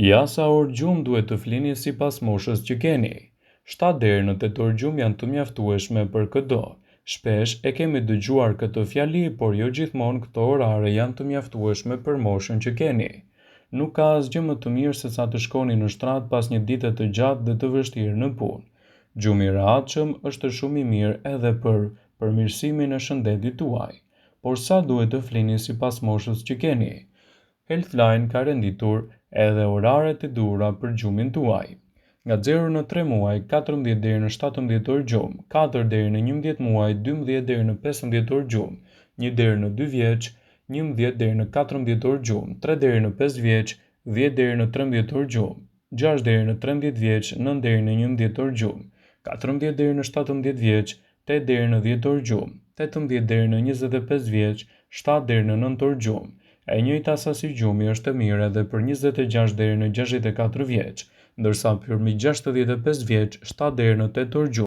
Ja sa orë gjumë duhet të flini sipas moshës që keni. 7 deri në 8 orë gjumë janë të mjaftueshme për çdo. Shpesh e kemi dëgjuar këtë fjali, por jo gjithmonë këto orare janë të mjaftueshme për moshën që keni. Nuk ka asgjë më të mirë se sa të shkoni në shtrat pas një dite të gjatë dhe të vështirë në punë. Gjumi i rehatshëm është shumë i mirë edhe për përmirësimin e shëndetit tuaj. Por sa duhet të flini sipas moshës që keni? Healthline ka renditur edhe oraret e duhura për gjumin tuaj. Nga 0 në 3 muaj, 14 deri në 17 orë gjumë, 4 deri në 11 muaj, 12 deri në 15 orë gjumë, 1 deri në 2 vjeç, 11 deri në 14 orë gjumë, 3 deri në 5 vjeç, 10 deri në 13 orë gjumë, 6 deri në 13 vjeç, 9 deri në 11 orë gjumë, 14 deri në 17 vjeç, 8 deri në 10 orë gjumë, 18 deri në 25 vjeç, 7 deri në 9 orë gjumë. E njëjta sasi gjumi është e mirë edhe për 26 deri në 64 vjeç, ndërsa për mbi 65 vjeç 7 deri në 8 orë gjumë.